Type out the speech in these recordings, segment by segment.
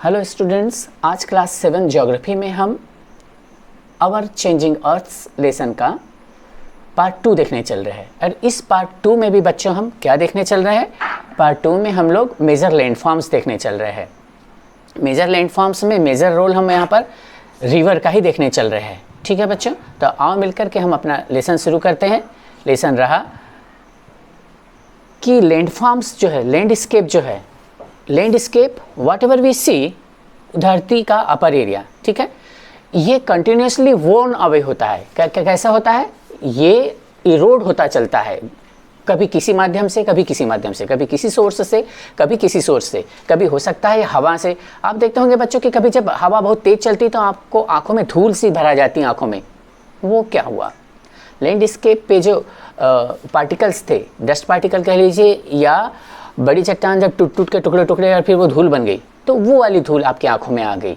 Hello students, आज class 7 geography में हम आवर चेंजिंग अर्थ्स लेसन का पार्ट 2 देखने चल रहे हैं। और इस पार्ट 2 में भी बच्चों हम क्या देखने चल रहे हैं? पार्ट 2 में हम लोग मेजर लैंडफॉर्म्स देखने चल रहे हैं। मेजर लैंडफॉर्म्स में मेजर रोल हम यहाँ पर रिवर का ही देखने चल रहे हैं। ठीक है बच्चों, तो आओ मिलकर के हम अपना लेसन शुरू करते हैं। लेसन रहा कि लैंडफॉर्म्स जो है, लैंडस्केप जो है, लैंडस्केप व्हाट एवर वी सी, धरती का अपर एरिया, ठीक है, ये कंटिन्यूसली वोर्न अवे होता है। कैसा होता है? ये इरोड होता चलता है, कभी किसी माध्यम से, कभी किसी माध्यम से, कभी किसी सोर्स से, कभी किसी सोर्स से, कभी हो सकता है हवा से। आप देखते होंगे बच्चों कि कभी जब हवा बहुत तेज चलती तो आपको आंखों में धूल सी भरा जाती है आंखों में। वो क्या हुआ? लैंडस्केप पे जो पार्टिकल्स थे, डस्ट पार्टिकल कह लीजिए, या बड़ी चट्टान जब टूट टूट के टुकड़े टुकड़े और फिर वो धूल बन गई, तो वो वाली धूल आपकी आंखों में आ गई।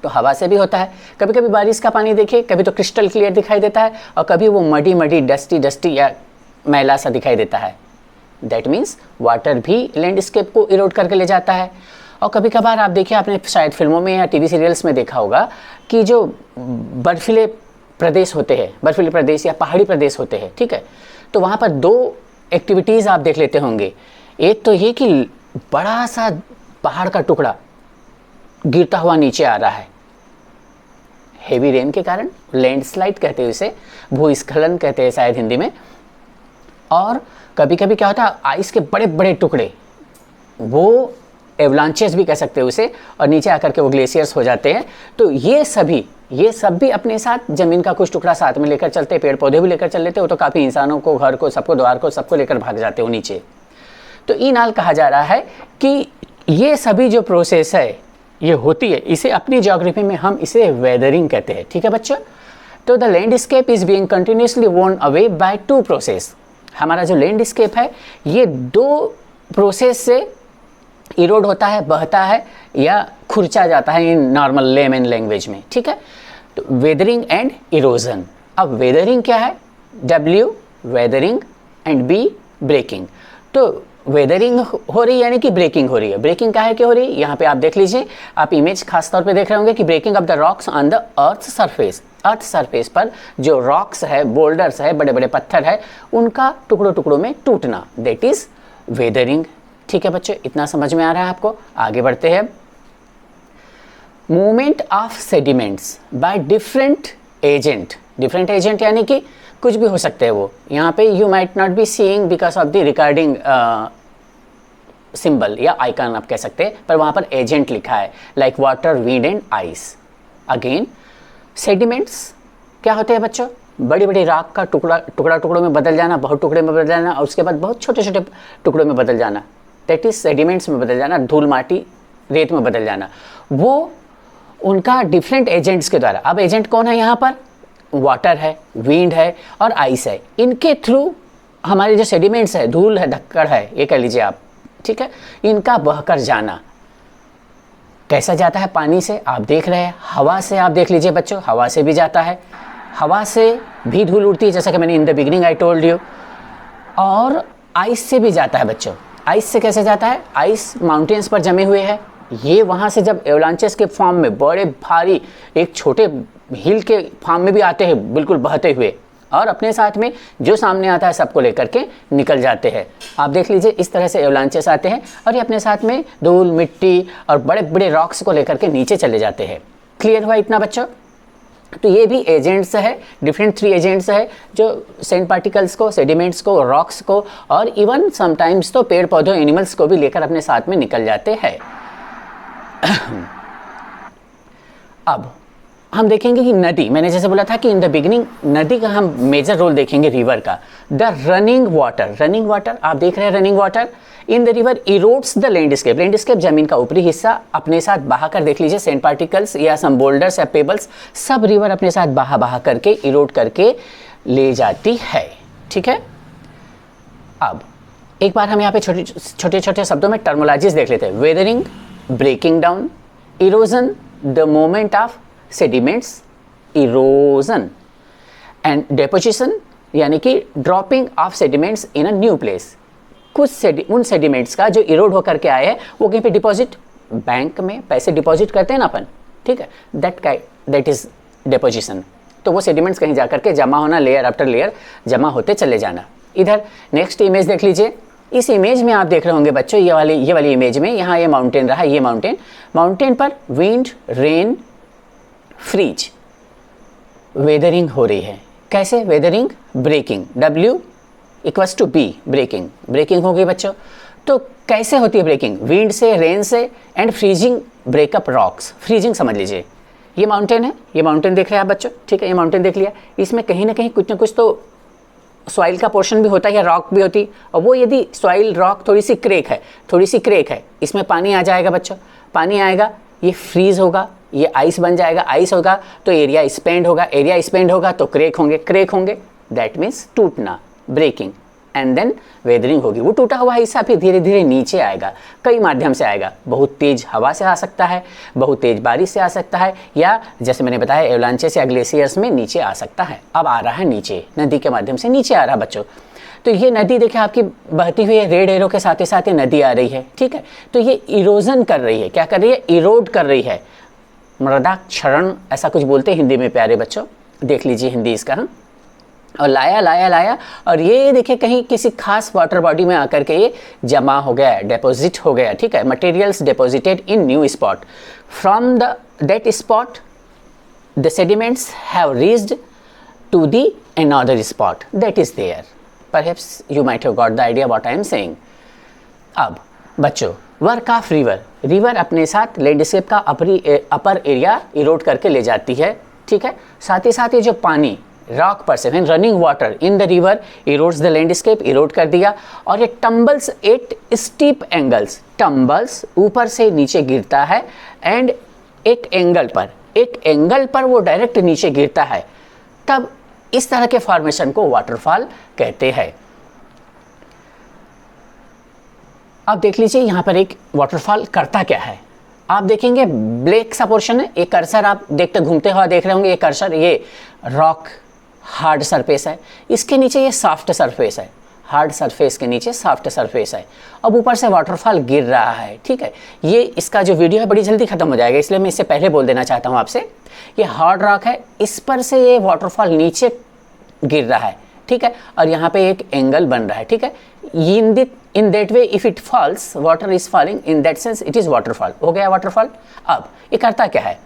तो हवा से भी होता है। कभी कभी बारिश का पानी देखिए, कभी तो क्रिस्टल क्लियर दिखाई देता है और कभी वो मडी मडी डस्टी या मैला सा दिखाई देता है। दैट मीन्स वाटर भी लैंडस्केप को इरोड करके ले जाता है। और कभी कभार आप देखिए, आपने शायद फिल्मों में या टीवी सीरियल्स में देखा होगा कि जो बर्फीले प्रदेश होते हैं, बर्फीले प्रदेश या पहाड़ी प्रदेश होते हैं, ठीक है, तो वहाँ पर दो एक्टिविटीज़ आप देख लेते होंगे। एक तो ये कि बड़ा सा पहाड़ का टुकड़ा गिरता हुआ नीचे आ रहा है हेवी रेन के कारण, लैंडस्लाइड कहते हैं उसे, भूस्खलन कहते हैं शायद हिंदी में। और कभी कभी क्या होता है, आइस के बड़े बड़े टुकड़े, वो एवलांचेस भी कह सकते हैं उसे, और नीचे आकर के वो ग्लेशियर्स हो जाते हैं। तो ये सब भी अपने साथ ज़मीन का कुछ टुकड़ा साथ में लेकर चलते, पेड़ पौधे भी लेकर चल लेते हो, तो काफ़ी इंसानों को, घर को, सबको, द्वार को, सबको लेकर भाग जाते हो नीचे। तो इन हाल कहा जा रहा है कि ये सभी जो प्रोसेस है ये होती है, इसे अपनी ज्योग्राफी में हम इसे वेदरिंग कहते हैं। ठीक है बच्चों, तो the landscape is being continuously worn away by 2 process. हमारा जो लैंडस्केप है ये 2 प्रोसेस से इरोड होता है, बहता है या खुरचा जाता है इन नॉर्मल लेमन लैंग्वेज में। ठीक है, तो वेदरिंग एंड इरोजन। अब वेदरिंग क्या है? W weathering and B breaking. तो वेदरिंग हो रही है यानी कि ब्रेकिंग हो रही है। ब्रेकिंग क्या है कि हो रही है? यहाँ पे आप देख लीजिए, आप इमेज खास तौर पे देख रहे होंगे कि breaking off the rocks on the earth surface. Earth surface पर जो रॉक्स है, बोल्डर्स है, बड़े बड़े पत्थर है, उनका टुकड़ों टुकड़ों में टूटना, दैट इज वेदरिंग। ठीक है बच्चों, इतना समझ में आ रहा है आपको? आगे बढ़ते हैं। Movement of sediments by different agent. Different agent यानी कि कुछ भी हो सकते हैं वो। यहाँ पे you might not be seeing because of the recording symbol या आइकन आप कह सकते हैं, पर वहाँ पर एजेंट लिखा है, like water, wind and ice. Again sediments क्या होते हैं बच्चों? बड़ी बड़ी राख का टुकड़ों में बदल जाना, बहुत टुकड़े में बदल जाना, और उसके बाद बहुत छोटे छोटे टुकड़ों में बदल जाना, दैट इज सेडिमेंट्स में बदल जाना, धूल माटी रेत में बदल जाना। वो उनका डिफरेंट एजेंट्स के द्वारा। अब एजेंट कौन है यहाँ पर? वाटर है, विंड है और आइस है। इनके थ्रू हमारे जो सेडिमेंट्स है, धूल है, धक्कड़ है, ये कह लीजिए आप, ठीक है, इनका बहकर जाना कैसा जाता है? पानी से आप देख रहे हैं, हवा से आप देख लीजिए बच्चों, हवा से भी जाता है, हवा से भी धूल उड़ती है, जैसा कि मैंने in the beginning I told you. और आइस से भी जाता है बच्चों। आइस से कैसे जाता है? आइस माउंटेन्स पर जमे हुए हैं, ये वहाँ से जब एवलांचेस के फॉर्म में, बड़े भारी एक छोटे हिल के फॉर्म में भी आते हैं, बिल्कुल बहते हुए, और अपने साथ में जो सामने आता है सबको लेकर के निकल जाते हैं। आप देख लीजिए, इस तरह से एवलांचेस आते हैं और ये अपने साथ में धूल, मिट्टी और बड़े बड़े रॉक्स को लेकर के नीचे चले जाते हैं। क्लियर हुआ इतना बच्चों? तो ये भी एजेंट्स है, डिफरेंट 3 एजेंट्स है जो सैंड पार्टिकल्स को, सेडिमेंट्स को, रॉक्स को और इवन समटाइम्स तो पेड़ पौधों, एनिमल्स को भी लेकर अपने साथ में निकल जाते हैं। अब हम देखेंगे कि नदी, मैंने जैसे बोला था कि इन द बिगिनिंग नदी का हम मेजर रोल देखेंगे, रिवर का। The running water, running water आप देख रहे हैं, running water in the river erodes the landscape. Landscape जमीन का ऊपरी हिस्सा अपने साथ बहा कर, देख लीजिए, सैंड पार्टिकल्स या सम बोल्डर्स या पेबल्स, सब रिवर अपने साथ बहा करके, इरोड करके ले जाती है। ठीक है, अब एक बार हम यहाँ पे छोटे छोटे शब्दों में टर्मोलॉजीज देख लेते हैं। Weathering, breaking down, erosion, the moment of sediments, erosion, and deposition यानी कि dropping of sediments in a new place. कुछ उन सेडिमेंट्स का जो इरोड होकर के आए हैं वो कहीं पे डिपॉजिट बैंक में पैसे डिपॉजिट करते हैं ना अपन, ठीक है, दैट इज डिपोजिशन। तो वो सेडिमेंट्स कहीं जाकर के जमा होना, लेयर आफ्टर लेयर जमा होते चले जाना। इधर नेक्स्ट इमेज देख लीजिए। इस इमेज में आप देख रहे होंगे बच्चों, ये वाली इमेज में यहाँ ये माउंटेन रहा, ये माउंटेन पर विंड, रेन, फ्रीज, वेदरिंग हो रही है। कैसे वेदरिंग? ब्रेकिंग, W=B, ब्रेकिंग हो गई बच्चों। तो कैसे होती है ब्रेकिंग? विंड से, रेन से and freezing breakup rocks. Freezing समझ लीजिए, ये माउंटेन है, ये माउंटेन देख रहे हैं आप बच्चों, ठीक है, ये माउंटेन देख लिया। इसमें कहीं ना कहीं कुछ ना कुछ तो सॉइल का पोर्शन भी होता है या रॉक भी होती है, और वो यदि सॉइल रॉक थोड़ी सी क्रेक है, इसमें पानी आ जाएगा बच्चों, पानी आएगा, ये फ्रीज होगा, ये आइस बन जाएगा, आइस होगा तो एरिया स्पेंड होगा तो क्रेक होंगे, दैट मीन्स टूटना, ब्रेकिंग, एंड देन वेदरिंग होगी। वो टूटा हुआ हिस्सा फिर धीरे धीरे नीचे आएगा, कई माध्यम से आएगा। बहुत तेज हवा से आ सकता है, बहुत तेज बारिश से आ सकता है, या जैसे मैंने बताया एवलांचेस या ग्लेशियर्स में नीचे आ सकता है। अब आ रहा है नीचे, नदी के माध्यम से नीचे आ रहा है बच्चों। तो ये नदी देखिए आपकी बहती हुई है, रेड एरो के साथ साथ नदी आ रही है, ठीक है। तो ये इरोजन कर रही है, क्या कर रही है? इरोड कर रही है, मृदा क्षरण ऐसा कुछ बोलते हैं हिंदी में प्यारे बच्चों, देख लीजिए हिंदी इसका। हाँ, और लाया और ये देखिए कहीं किसी खास वाटर बॉडी में आकर के ये जमा हो गया, डिपॉजिट हो गया, ठीक है। Materials deposited in new spot, from that spot the sediments have reached to the another spot that is there. Perhaps you might have got the idea what I am saying. अब बच्चों, work of river अपने साथ landscape का upper area Erode करके ले जाती है, ठीक है। साथ ही साथ ये जो पानी रॉक पर से, running water in the river erodes the landscape, erode कर दिया। और ये tumbles at steep angles, tumbles ऊपर से नीचे गिरता है, एंड एक एंगल पर वो डायरेक्ट नीचे गिरता है, तब इस तरह के फॉर्मेशन को वाटरफॉल कहते हैं। अब देख लीजिए यहाँ पर एक वाटरफॉल करता क्या है। आप देखेंगे ब्लैक सा पोर्शन है, एक कर्सर आप देखते घूमते हुआ देख रहे होंगे, ये कर्सर, ये रॉक हार्ड सरफेस है, इसके नीचे ये सॉफ्ट सरफेस है, हार्ड सरफेस के नीचे सॉफ्ट सरफेस है। अब ऊपर से वाटरफॉल गिर रहा है, ठीक है। ये इसका जो वीडियो है बड़ी जल्दी खत्म हो जाएगा, इसलिए मैं इससे पहले बोल देना चाहता हूँ आपसे, ये हार्ड रॉक है, इस पर से ये वाटरफॉल नीचे गिर रहा है, ठीक है। और यहाँ पे एक एंगल बन रहा है, ठीक है। In that way if it falls, water is falling, in that sense it is waterfall, हो गया वाटरफॉल। अब ये करता क्या है?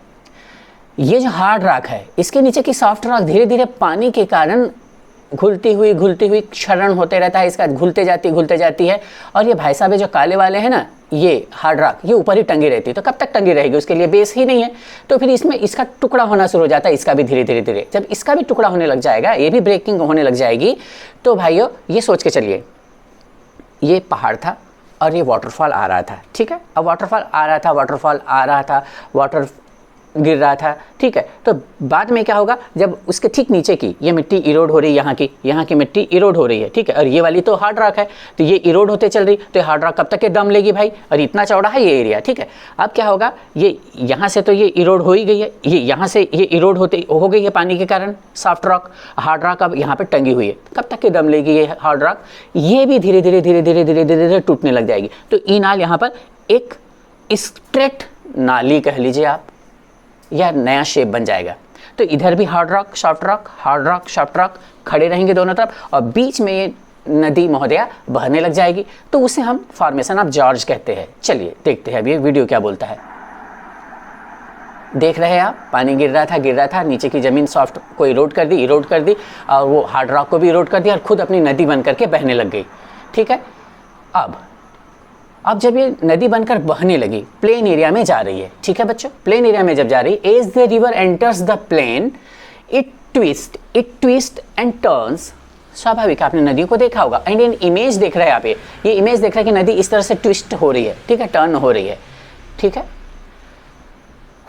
ये जो हार्ड रॉक है, इसके नीचे की सॉफ्ट रॉक धीरे धीरे पानी के कारण घुलती हुई क्षरण होते रहता है, इसका घुलते जाती है। और ये भाई साहब जो काले वाले हैं ना, ये हार्ड रॉक, ये ऊपर ही टंगी रहती है। तो कब तक टंगी रहेगी? उसके लिए बेस ही नहीं है। तो फिर इसमें इसका टुकड़ा होना शुरू हो जाता है, इसका भी धीरे। जब इसका भी टुकड़ा होने लग जाएगा, ये भी ब्रेकिंग होने लग जाएगी, तो भाइयों ये सोच के चलिए, ये पहाड़ था और ये वाटरफॉल आ रहा था, ठीक है। अब वाटरफॉल आ रहा था, वाटर गिर रहा था, ठीक है। तो बाद में क्या होगा, जब उसके ठीक नीचे की ये मिट्टी इरोड हो रही है, यहाँ की मिट्टी इरोड हो रही है, ठीक है। और ये वाली तो हार्ड रॉक है, तो ये इरोड होते चल रही, तो हार्ड रॉक कब तक के दम लेगी भाई? और इतना चौड़ा है ये एरिया, ठीक है। अब क्या होगा, ये यहाँ से तो ये इरोड हो ही गई है, ये यहाँ से ये इरोड हो गई है पानी के कारण, सॉफ्ट रॉक, हार्ड रॉक अब यहाँ पर टंगी हुई है। कब तक के दम लेगी ये हार्ड रॉक? ये भी धीरे धीरे टूटने लग जाएगी। तो ई नाल यहाँ पर एक स्ट्रेट नाली कह लीजिए आप, या नया शेप बन जाएगा। तो इधर भी हार्ड रॉक, सॉफ्ट रॉक खड़े रहेंगे दोनों तरफ, और बीच में ये नदी महोदया बहने लग जाएगी। तो उसे हम फॉर्मेशन ऑफ जॉर्ज कहते हैं। चलिए देखते हैं अभी वीडियो क्या बोलता है। देख रहे हैं आप, पानी गिर रहा था, नीचे की जमीन सॉफ्ट को इरोड कर दी, और वो हार्ड रॉक को भी इरोड कर दिया, और खुद अपनी नदी बन करके बहने लग गई, ठीक है। अब जब ये नदी बनकर बहने लगी, प्लेन एरिया में जा रही है, ठीक है बच्चों। प्लेन एरिया में जब जा रही, as the river enters the plain, it twist and turns. स्वाभाविक, आपने नदी को देखा होगा, एंड इन इमेज देख रहे हैं आप, ये इमेज देख रहे हैं कि नदी इस तरह से ट्विस्ट हो रही है, ठीक है, टर्न हो रही है, ठीक है।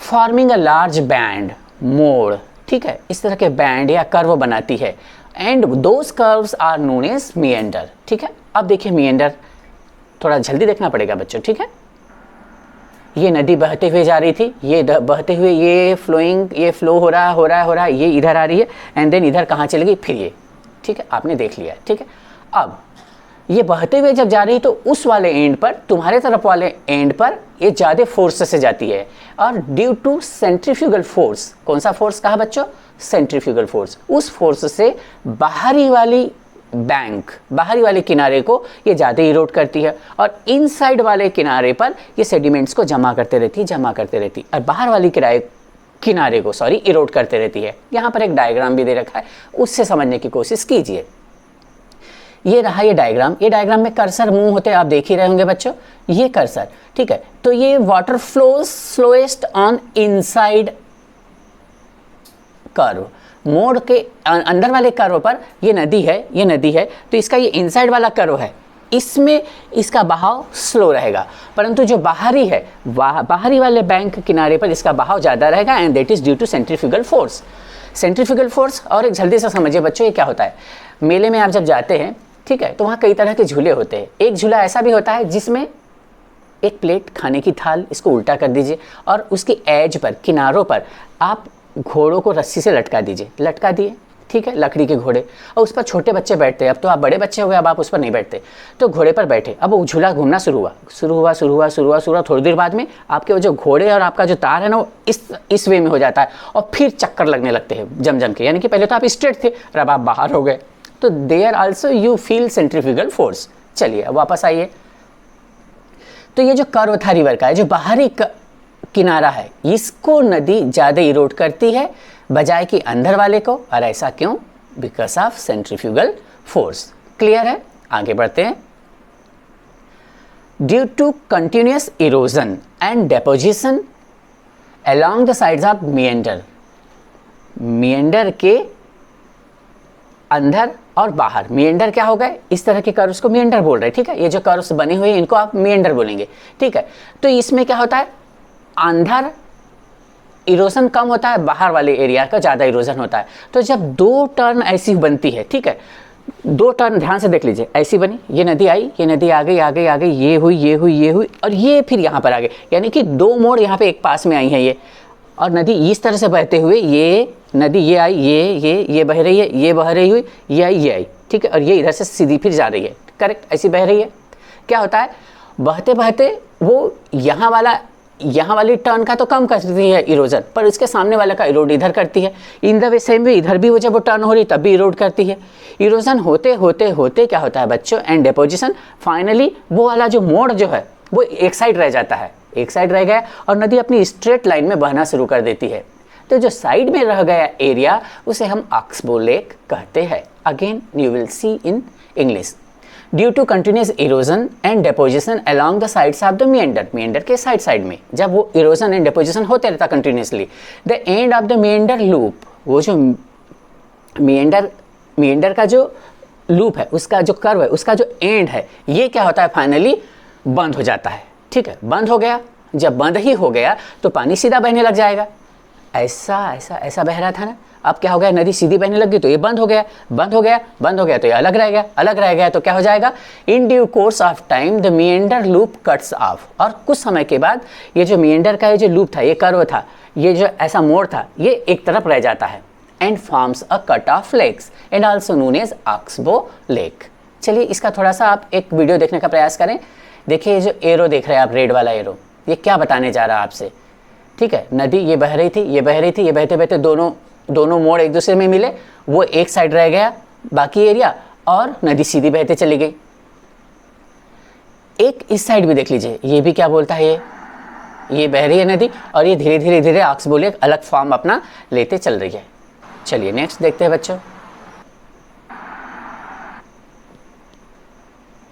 फॉर्मिंग अ लार्ज बैंड, मोड़, ठीक है, इस तरह के बैंड या कर्व बनाती है, and those curves are known as meander, ठीक है। अब देखिए मिएंडर, थोड़ा जल्दी देखना पड़ेगा बच्चों, ठीक है। ये नदी बहते हुए जा रही थी, ये बहते हुए ये फ्लो हो रहा है, ये इधर आ रही है, एंड देन इधर कहाँ चलेगी, फिर ये, ठीक है, आपने देख लिया, ठीक है। अब ये बहते हुए जब जा रही तो उस वाले एंड पर, तुम्हारे तरफ वाले एंड पर ये ज़्यादा फोर्स से जाती है, और ड्यू टू सेंट्रीफ्यूगल फोर्स, कौन सा फोर्स कहा बच्चों? सेंट्रीफ्यूगल फोर्स, उस फोर्स से बाहरी वाली बैंक, बाहरी वाले किनारे को ये ज़्यादा इरोड करती है, और इनसाइड वाले किनारे पर ये सेडिमेंट्स को जमा करते रहती है, और बाहर वाली किनारे को इरोड करते रहती है। यहाँ पर एक डायग्राम भी दे रखा है, उससे समझने की कोशिश कीजिए। ये रहा ये डायग्राम में कर्सर मूव होते आप देख ही रहे होंगे बच्चों, ये कर्सर, ठीक है। तो ये water flows slowest on inside curve, मोड़ के अंदर वाले कर्व पर ये नदी है, तो इसका ये इनसाइड वाला कर्व है, इसमें इसका बहाव स्लो रहेगा, परंतु जो बाहरी है, बाहरी वाले बैंक किनारे पर इसका बहाव ज़्यादा रहेगा, and that is due to centrifugal force. Centrifugal force, और एक जल्दी से समझिए बच्चों, ये क्या होता है? मेले में आप जब जाते हैं, ठीक है, तो वहाँ कई तरह के झूले होते हैं। एक झूला ऐसा भी होता है जिसमें एक प्लेट, खाने की थाल, इसको उल्टा कर दीजिए, और उसकी एज पर, किनारों पर आप घोड़ों को रस्सी से लटका दिए, ठीक है, लकड़ी के घोड़े, और उस पर छोटे बच्चे बैठते हैं। अब तो आप बड़े बच्चे हो गए, अब आप उस पर नहीं बैठते, तो घोड़े पर बैठे, अब वो झूला घूमना शुरू हुआ। थोड़ी देर बाद में आपके वो जो घोड़े और आपका जो तार है ना, वो इस वे में हो जाता है, और फिर चक्कर लगने लगते हैं जम के, यानी कि पहले तो आप स्ट्रेट थे और अब आप बाहर हो गए, तो there also you feel centrifugal force. चलिए अब वापस आइए। तो ये जो कर्व था रिवर का, जो बाहरी किनारा है, इसको नदी ज़्यादा इरोड करती है बजाय कि अंदर वाले को, और ऐसा क्यों? Because of centrifugal force. Clear है? आगे बढ़ते हैं। Due to continuous erosion and deposition along the sides of meander के अंदर और बाहर, मिएंडर क्या हो गए? इस तरह के कर्व्स को मिएंडर बोल रहे हैं, ठीक है। ये जो कर्व्स बने हुए हैं इनको आप मिएंडर बोलेंगे, ठीक है। तो इसमें क्या होता है? अंदर इरोजन कम होता है, बाहर वाले एरिया का ज़्यादा इरोजन होता है। तो जब दो टर्न ऐसी बनती है, ठीक है, दो टर्न ध्यान से देख लीजिए, ऐसी बनी, ये नदी आई, ये नदी आ गई, ये हुई, और ये फिर यहाँ पर आ गई, यानी कि दो मोड़ यहाँ पे एक पास में आई है ये, और नदी इस तरह से बहते हुए, ये नदी ये आई, ये बह रही है, ये बह रही हुई, ये आई, ठीक है, और ये इधर से सीधी फिर जा रही है, करेक्ट, ऐसी बह रही है। क्या होता है? बहते बहते वो यहाँ वाली टर्न का तो कम करती है इरोजन, पर उसके सामने वाले का इरोड इधर करती है। In the way same way इधर भी वो जब वो टर्न हो रही तब भी इरोड करती है। इरोजन होते होते क्या होता है बच्चों? एंड डेपोजिशन, फाइनली वो वाला जो मोड़ जो है वो एक साइड रह जाता है, एक साइड रह गया, और नदी अपनी स्ट्रेट लाइन में बहना शुरू कर देती है। तो जो साइड में रह गया एरिया, उसे हम ऑक्सबो लेक कहते हैं। Again you will see in English. Due to continuous erosion and deposition along the sides of the meander के साइड में जब वो इरोजन एंड डेपोजिशन होते रहता continuously, the end of the meander loop, वो जो मिएंडर का जो लूप है, उसका जो कर्व है, उसका जो एंड है, ये क्या होता है? फाइनली बंद हो जाता है, ठीक है, बंद हो गया। जब बंद ही हो गया तो पानी सीधा बहने लग जाएगा, ऐसा बह रहा था ना, अब क्या हो गया? नदी सीधी बहने लग गई, तो ये बंद हो गया तो ये अलग रह गया, तो क्या हो जाएगा? In due course of time the meander loop cuts off, और कुछ समय के बाद ये जो मिएंडर का ये जो लूप था, ये कर्व था, ये जो ऐसा मोड़ था, ये एक तरफ रह जाता है, and forms a cut off lakes and also known as oxbow lake. चलिए इसका थोड़ा सा आप एक वीडियो देखने का प्रयास करें। देखिए ये जो एरो देख रहे हैं आप, रेड वाला एरो, ये क्या बताने जा रहा है आपसे? ठीक है, नदी ये बह रही थी, ये बहते बहते दोनों मोड़ एक दूसरे में मिले, वो एक साइड रह गया बाकी एरिया, और नदी सीधी बहते चली गई। एक इस साइड भी देख लीजिए, ये भी क्या बोलता है? ये बह रही है नदी, और ये धीरे धीरे ऑक्सबो लेक अलग फॉर्म अपना लेते चल रही है। चलिए नेक्स्ट देखते हैं बच्चों।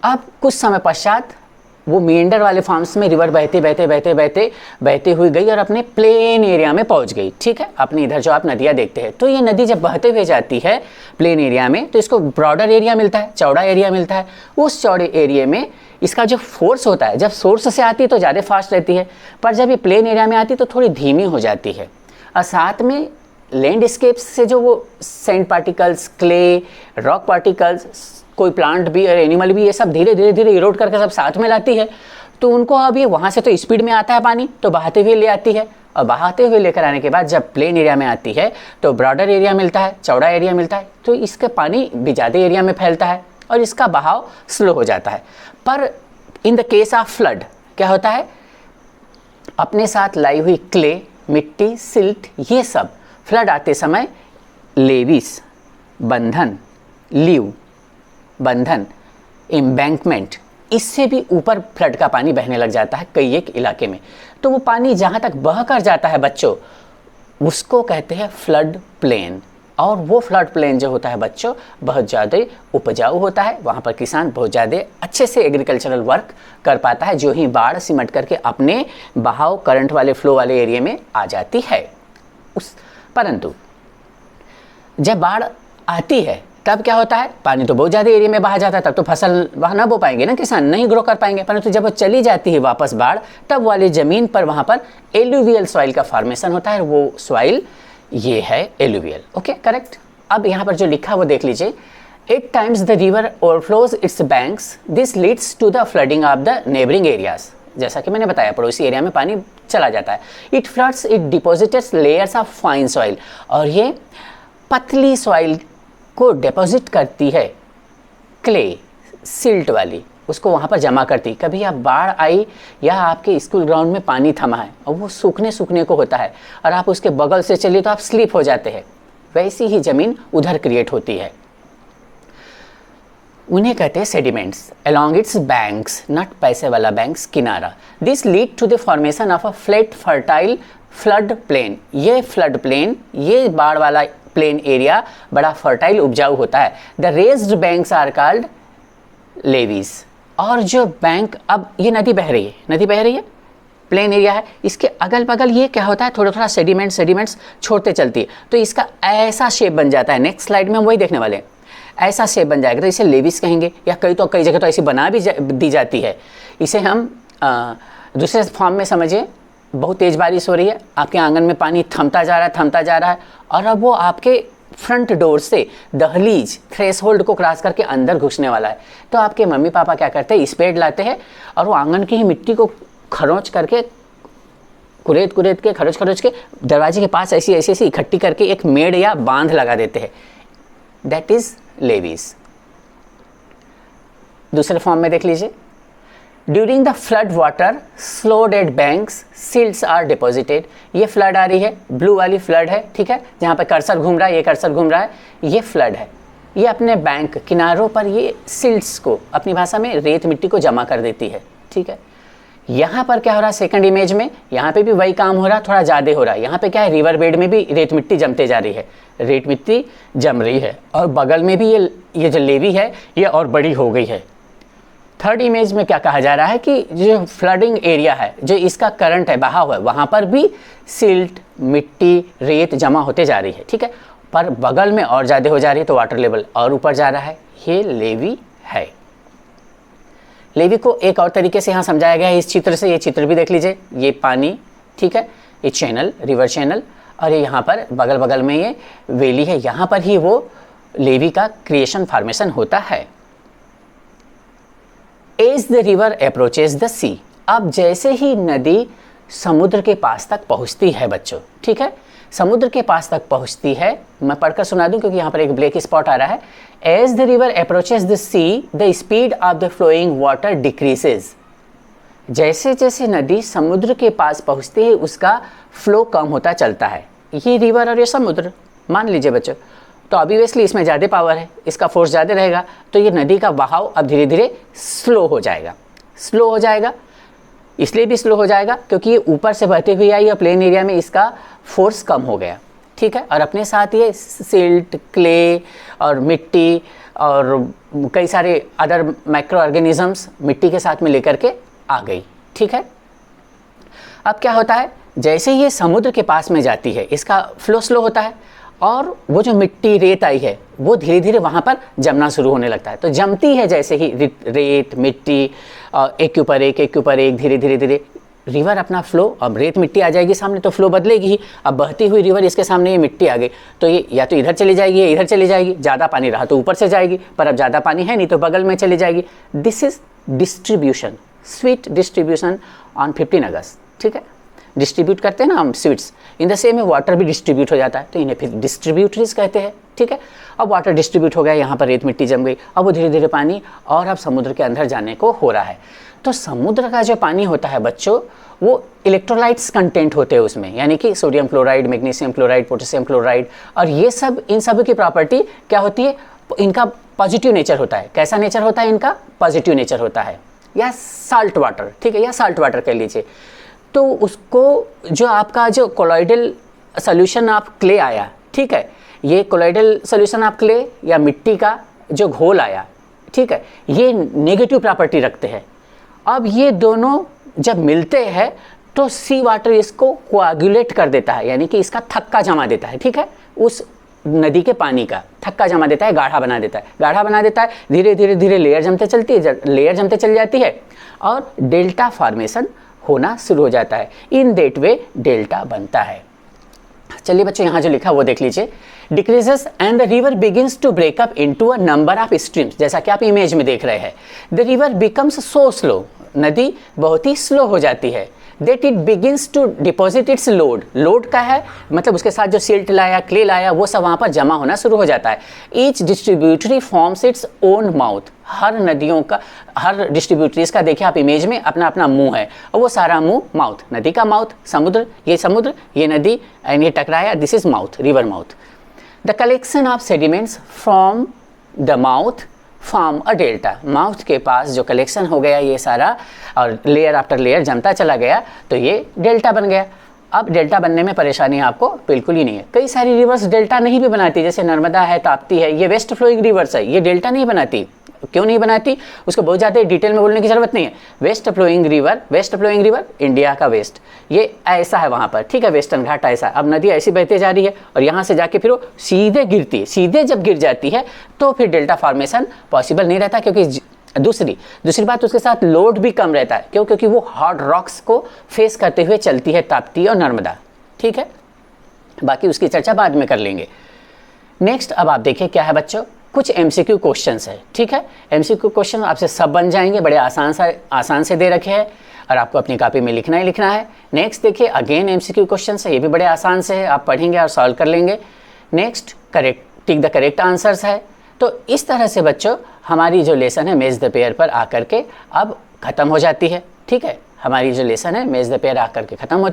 अब कुछ समय पश्चात वो मिएंडर वाले फॉर्म्स में रिवर बहते हुई गई और अपने प्लेन एरिया में पहुंच गई, ठीक है, अपने इधर जो आप नदियाँ देखते हैं। तो ये नदी जब बहते हुए जाती है प्लेन एरिया में, तो इसको ब्रॉडर एरिया मिलता है, चौड़ा एरिया मिलता है। उस चौड़े एरिया में इसका जो फोर्स होता है, जब सोर्स से आती है तो ज़्यादा फास्ट रहती है, पर जब ये प्लेन एरिया में आती है तो थोड़ी धीमी हो जाती है। और साथ में लैंडस्केप्स से जो वो sand particles, clay, rock particles, कोई प्लांट भी और एनिमल भी, ये सब धीरे धीरे इरोड करके सब साथ में लाती है। तो उनको अब ये वहाँ से तो स्पीड में आता है पानी, तो बहाते हुए ले आती है, और बहाते हुए लेकर आने के बाद जब प्लेन एरिया में आती है तो ब्रॉडर एरिया मिलता है, चौड़ा एरिया मिलता है, तो इसके पानी भी ज़्यादा एरिया में फैलता है और इसका बहाव स्लो हो जाता है। पर in the case of flood क्या होता है, अपने साथ लाई हुई क्ले, मिट्टी, सिल्ट, ये सब फ्लड आते समय लेविस, बंधन, लीव, बंधन, एम्बैंकमेंट, इससे भी ऊपर फ्लड का पानी बहने लग जाता है कई एक इलाके में। तो वो पानी जहाँ तक बह कर जाता है बच्चों, उसको कहते हैं फ्लड प्लेन। और वो फ्लड प्लेन जो होता है बच्चों, बहुत ज़्यादा उपजाऊ होता है, वहाँ पर किसान बहुत ज़्यादा अच्छे से एग्रीकल्चरल वर्क कर पाता है, जो ही बाढ़ सिमट करके अपने बहाव करंट वाले फ्लो वाले एरिया में आ जाती है। परंतु जब बाढ़ आती है तब क्या होता है, पानी तो बहुत ज़्यादा एरिया में बहा जाता है, तब तो फसल वहाँ ना बो पाएंगे ना, किसान नहीं ग्रो कर पाएंगे। परंतु जब वो चली जाती है वापस बाढ़, तब वाली ज़मीन पर वहाँ पर एलुवियल सॉइल का फॉर्मेशन होता है, वो सॉइल ये है एलुवियल। Okay, correct. अब यहाँ पर जो लिखा वो देख लीजिए, 8 times the river overflows its banks, this leads to the flooding of the neighboring areas। जैसा कि मैंने बताया, पड़ोसी एरिया में पानी चला जाता है। It floods, it deposits layers of fine soil, और ये पतली सॉइल को डिपॉजिट करती है, क्ले, सिल्ट वाली, उसको वहाँ पर जमा करती। कभी आप बाढ़ आई या आपके स्कूल ग्राउंड में पानी थमा है और वो सूखने को होता है और आप उसके बगल से चलिए तो आप स्लिप हो जाते हैं, वैसी ही ज़मीन उधर क्रिएट होती है। उन्हें कहते हैं sediments along its banks, not पैसे वाला बैंक्स, किनारा। This lead to the formation of a flat fertile flood plain. ये फ्लड प्लेन, ये बाढ़ वाला प्लेन एरिया बड़ा फर्टाइल उपजाऊ होता है। The raised banks are called levees. और जो बैंक, अब ये नदी बह रही है, प्लेन एरिया है, इसके अगल बगल ये क्या होता है, थोड़ा थोड़ा सेडिमेंट्स छोड़ते चलती है, तो इसका ऐसा शेप बन जाता है। नेक्स्ट स्लाइड में हम वही देखने वाले हैं, ऐसा शेप बन जाएगा, तो इसे लेविस कहेंगे, या कई जगह तो ऐसी बना भी दी जाती है। इसे हम दूसरे फॉर्म में समझिए, बहुत तेज़ बारिश हो रही है, आपके आंगन में पानी थमता जा रहा है, और अब वो आपके फ्रंट डोर से दहलीज, थ्रेशोल्ड को क्रॉस करके अंदर घुसने वाला है। तो आपके मम्मी पापा क्या करते हैं, स्पेड लाते हैं और वो आंगन की ही मिट्टी को खरोंच करके, कुरेद के, खरोच के दरवाजे के पास ऐसी इकट्ठी करके एक मेड़ या बांध लगा देते हैं। That is levees. दूसरे फॉर्म में देख लीजिए, during the flood water slowed at banks, silts are deposited. ये फ्लड आ रही है, ब्लू वाली फ्लड है, ठीक है, जहाँ पर कर्सर घूम रहा है, ये फ्लड है। ये अपने बैंक किनारों पर ये सिल्ट्स को, अपनी भाषा में रेत मिट्टी को जमा कर देती है, ठीक है। यहाँ पर क्या हो रहा है, सेकंड इमेज में यहाँ पे भी वही काम हो रहा है, थोड़ा ज़्यादा हो रहा है। यहाँ पे क्या है, रिवर बेड में भी रेत मिट्टी जमते जा रही है, रेत मिट्टी जम रही है, और बगल में भी ये जो लेवी है ये और बड़ी हो गई है। थर्ड इमेज में क्या कहा जा रहा है कि जो फ्लडिंग एरिया है, जो इसका करंट है, बहाव है, वहाँ पर भी सिल्ट, मिट्टी, रेत जमा होते जा रही है, ठीक है, पर बगल में और ज़्यादा हो जा रही है, तो वाटर लेवल और ऊपर जा रहा है। ये लेवी है। लेवी को एक और तरीके से यहाँ समझाया गया है इस चित्र से, ये चित्र भी देख लीजिए, ये पानी, ठीक है, ये चैनल, रिवर चैनल, और ये यहाँ पर बगल बगल में ये वैली है, यहाँ पर ही वो लेवी का क्रिएशन फॉर्मेशन होता है। As the river approaches the sea, अब जैसे ही नदी समुद्र के पास तक पहुँचती है बच्चों, ठीक है, समुद्र के पास तक पहुँचती है, मैं पढ़कर सुना दूं क्योंकि यहाँ पर एक ब्लैक स्पॉट आ रहा है। As the river approaches the sea, the speed of the flowing water decreases. जैसे जैसे नदी समुद्र के पास पहुँचती है, उसका फ्लो कम होता चलता है। ये रिवर और ये समुद्र मान लीजिए बच्चों, तो ऑब्वियसली इसमें ज़्यादा पावर है, इसका फोर्स ज़्यादा रहेगा, तो ये नदी का बहाव अब धीरे धीरे स्लो हो जाएगा। इसलिए भी स्लो हो जाएगा क्योंकि ये ऊपर से बहती हुई आई और प्लेन एरिया में इसका फोर्स कम हो गया, ठीक है, और अपने साथ ये सिल्ट, क्ले और मिट्टी और कई सारे अदर माइक्रो ऑर्गेनिजम्स मिट्टी के साथ में लेकर के आ गई, ठीक है। अब क्या होता है, जैसे ये समुद्र के पास में जाती है, इसका फ्लो स्लो होता है, और वो जो मिट्टी, रेत आई है, वो धीरे धीरे वहाँ पर जमना शुरू होने लगता है। तो जमती है जैसे ही रेत, मिट्टी, एक के ऊपर एक धीरे धीरे रिवर अपना फ्लो, अब रेत मिट्टी आ जाएगी सामने तो फ्लो बदलेगी ही। अब बहती हुई रिवर, इसके सामने ये मिट्टी आ गई, तो ये या तो इधर चली जाएगी या इधर चली जाएगी। ज़्यादा पानी रहा तो ऊपर से जाएगी, पर अब ज़्यादा पानी है नहीं तो बगल में चली जाएगी। This is distribution, sweet distribution on 15 अगस्त, ठीक है। डिस्ट्रीब्यूट करते हैं ना हम स्वीट्स, इन द सेम में वाटर भी डिस्ट्रीब्यूट हो जाता है, तो इन्हें फिर डिस्ट्रीब्यूटरीज कहते हैं। ठीक है, अब वाटर डिस्ट्रीब्यूट हो गया, यहाँ पर रेत मिट्टी जम गई, अब वो धीरे धीरे पानी और अब समुद्र के अंदर जाने को हो रहा है। तो समुद्र का जो पानी होता है बच्चों, वो इलेक्ट्रोलाइट्स कंटेंट होते हैं उसमें, यानी कि sodium chloride, magnesium chloride, potassium chloride, और ये सब, इन सब की प्रॉपर्टी क्या होती है, इनका पॉजिटिव नेचर होता है। कैसा नेचर होता है इनका? पॉजिटिव नेचर होता है, या साल्ट वाटर, ठीक है, या साल्ट वाटर कह लीजिए। तो उसको जो आपका जो कोलॉइडल सोल्यूशन आप क्ले आया, ठीक है, ये कोलॉइडल सोल्यूशन आप क्ले या मिट्टी का जो घोल आया, ठीक है, ये नेगेटिव प्रॉपर्टी रखते हैं। अब ये दोनों जब मिलते हैं तो सी वाटर इसको कोआगुलेट कर देता है, यानी कि इसका थक्का जमा देता है, ठीक है, उस नदी के पानी का थक्का जमा देता है, गाढ़ा बना देता है, गाढ़ा बना देता है, धीरे धीरे धीरे लेयर जमते चल जाती है और डेल्टा फॉर्मेशन होना शुरू हो जाता है। इन दैट वे डेल्टा बनता है। चलिए बच्चों, यहाँ जो लिखा वो देख लीजिए, decreases and the river begins to break up into a number of streams. जैसा कि आप इमेज में देख रहे हैं, the river becomes so slow, नदी बहुत ही स्लो हो जाती है, that it begins to deposit its load. Load का है मतलब उसके साथ जो सिल्ट लाया, क्ले लाया, वो सब वहाँ पर जमा होना शुरू हो जाता है। Each distributary forms its own mouth. हर नदियों का, हर डिस्ट्रीब्यूटरीज का देखिए आप इमेज में अपना अपना मुंह है, और वो सारा मुंह माउथ, नदी का माउथ, समुद्र, ये नदी एंड ये टकराया, this is mouth, river mouth. The collection of sediments from the mouth form a delta. Mouth के पास जो कलेक्शन हो गया ये सारा, और लेयर आफ्टर लेयर जमता चला गया, तो ये डेल्टा बन गया। अब डेल्टा बनने में परेशानी आपको बिल्कुल ही नहीं है। कई सारी रिवर्स डेल्टा नहीं भी बनाती, जैसे नर्मदा है, ताप्ती है, ये वेस्ट फ्लोइंग रिवर्स है, ये डेल्टा नहीं बनाती। क्यों नहीं बनाती, उसको बहुत ज़्यादा डिटेल में बोलने की ज़रूरत नहीं है। वेस्ट फ्लोइंग रिवर इंडिया का वेस्ट, ये ऐसा है वहाँ पर, ठीक है, वेस्टर्न घाट ऐसा। अब नदी ऐसी बहते जा रही है और यहाँ से जाके फिर वो सीधे गिरती है, सीधे जब गिर जाती है तो फिर डेल्टा फॉर्मेशन पॉसिबल नहीं रहता, क्योंकि दूसरी बात उसके साथ लोड भी कम रहता है। क्यों? क्योंकि वो हार्ड रॉक्स को फेस करते हुए चलती है, ताप्ती और नर्मदा, ठीक है। बाकी उसकी चर्चा बाद में कर लेंगे। नेक्स्ट अब आप देखिए क्या है बच्चों, कुछ एमसीक्यू क्वेश्चंस है, ठीक है। एमसीक्यू क्वेश्चन आपसे सब बन जाएंगे, बड़े आसान से दे रखे हैं और आपको अपनी कॉपी में लिखना ही लिखना है। नेक्स्ट देखिए, अगेन एमसीक्यू क्वेश्चंस है, ये भी बड़े आसान से है, आप पढ़ेंगे और सॉल्व कर लेंगे। Next tick the correct answers है। तो इस तरह से बच्चों हमारी जो लेसन है मैच द पेयर पर आकर के अब ख़त्म हो जाती है, ठीक है। हमारी जो लेसन है मैच द पेयर आकर के ख़त्म होती है।